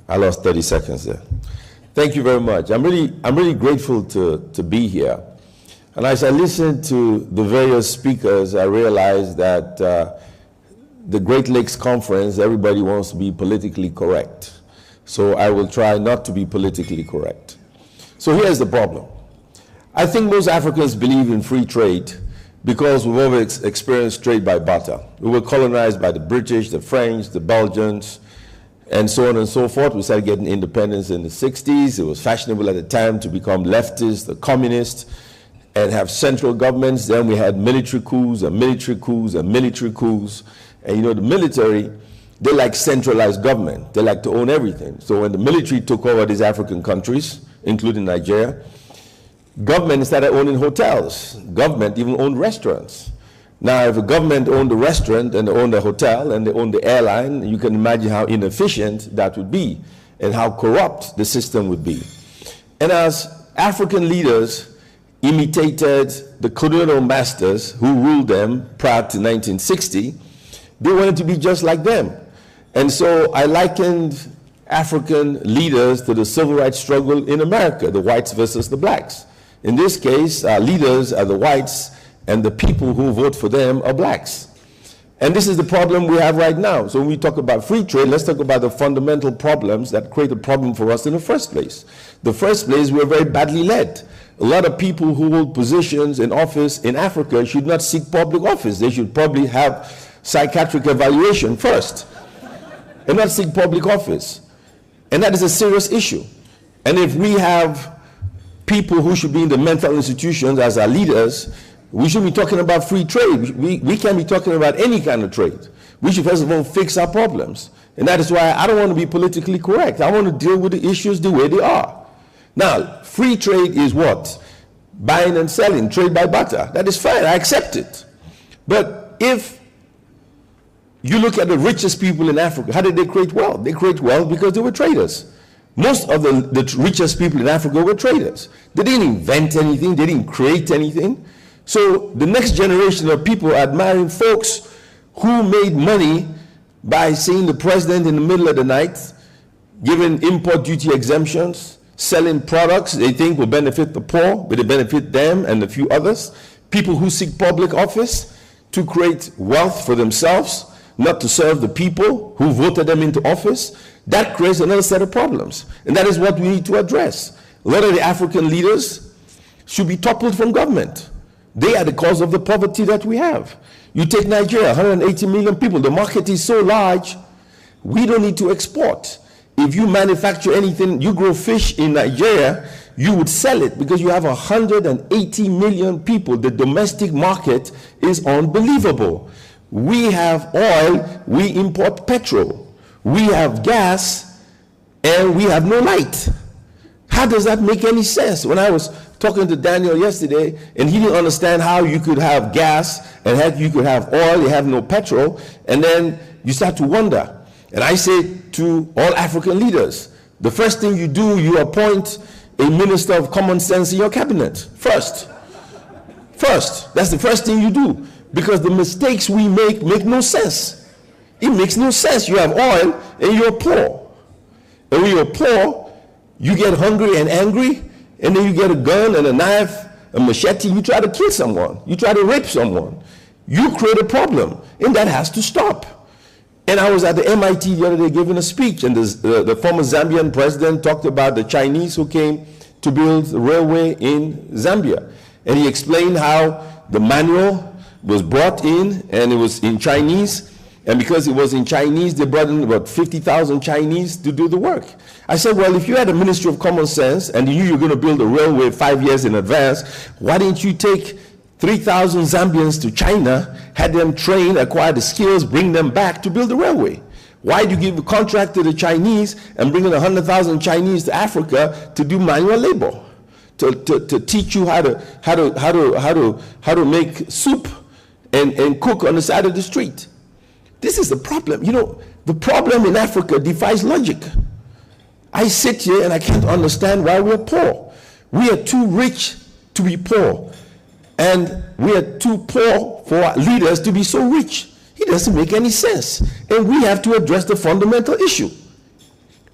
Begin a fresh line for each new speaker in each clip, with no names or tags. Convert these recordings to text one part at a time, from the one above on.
I lost 30 seconds there. Thank you very much. I'm really grateful to be here. And as I listened to the various speakers, I realized that the Great Lakes Conference, everybody wants to be politically correct. So I will try not to be politically correct. So here's the problem. I think most Africans believe in free trade because we've always experienced trade by barter. We were colonized by the British, the French, the Belgians, and so on and so forth. We started getting independence in the 60s. It was fashionable at the time to become leftists, the communists, and have central governments. Then we had military coups and military coups and military coups. And you know, the military, they like centralized government. They like to own everything. So when the military took over these African countries, including Nigeria, government started owning hotels. Government even owned restaurants. Now, if a government owned the restaurant and they owned the hotel and they owned the airline, you can imagine how inefficient that would be and how corrupt the system would be. And as African leaders imitated the colonial masters who ruled them prior to 1960, they wanted to be just like them. And so I likened African leaders to the civil rights struggle in America, the whites versus the blacks. In this case, our leaders are the whites, and the people who vote for them are blacks. And this is the problem we have right now. So when we talk about free trade, let's talk about the fundamental problems that create a problem for us in the first place. The first place, we're very badly led. A lot of people who hold positions in office in Africa should not seek public office. They should probably have psychiatric evaluation first and not seek public office. And that is a serious issue. And if we have people who should be in the mental institutions as our leaders, we should be talking about free trade. We can't be talking about any kind of trade. We should first of all fix our problems. And that is why I don't want to be politically correct. I want to deal with the issues the way they are. Now, free trade is what? Buying and selling, trade by barter. That is fine, I accept it. But if you look at the richest people in Africa, how did they create wealth? They create wealth because they were traders. Most of the richest people in Africa were traders. They didn't invent anything, they didn't create anything. So the next generation of people are admiring folks who made money by seeing the president in the middle of the night, giving import duty exemptions, selling products they think will benefit the poor, but they benefit them and a few others. People who seek public office to create wealth for themselves, not to serve the people who voted them into office. That creates another set of problems. And that is what we need to address. A lot of the African leaders should be toppled from government. They are the cause of the poverty that we have. You take Nigeria, 180 million people. The market is so large, we don't need to export. If you manufacture anything, you grow fish in Nigeria, you would sell it because you have 180 million people. The domestic market is unbelievable. We have oil, we import petrol. We have gas, and we have no light. How does that make any sense? When I was talking to Daniel yesterday, and he didn't understand how you could have gas and how you could have oil, you have no petrol, and then you start to wonder. And I say to all African leaders, the first thing you do, you appoint a minister of common sense in your cabinet. First. That's the first thing you do. Because the mistakes we make no sense. It makes no sense. You have oil and you're poor. And when you're poor, you get hungry and angry, and then you get a gun and a knife, a machete, you try to kill someone. You try to rape someone. You create a problem, and that has to stop. And I was at the MIT the other day giving a speech, and the former Zambian president talked about the Chinese who came to build the railway in Zambia. And he explained how the manual was brought in, and it was in Chinese, and because it was in Chinese, they brought in about 50,000 Chinese to do the work. I said, well, if you had a Ministry of Common Sense and you knew you were going to build a railway 5 years in advance, why didn't you take 3,000 Zambians to China, had them train, acquire the skills, bring them back to build the railway? Why do you give a contract to the Chinese and bring in 100,000 Chinese to Africa to do manual labor, to teach you how to make soup and cook on the side of the street? This is the problem. You know, the problem in Africa defies logic. I sit here and I can't understand why we're poor. We are too rich to be poor. And we are too poor for our leaders to be so rich. It doesn't make any sense. And we have to address the fundamental issue.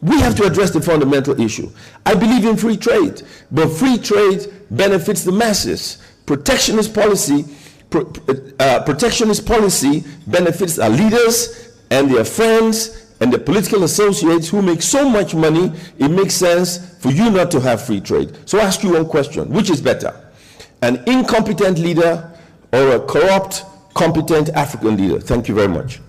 We have to address the fundamental issue. I believe in free trade, but free trade benefits the masses. Protectionist policy benefits our leaders and their friends and the political associates who make so much money. It makes sense for you not to have free trade. So I ask you one question: which is better, an incompetent leader or a corrupt, competent African leader? Thank you very much.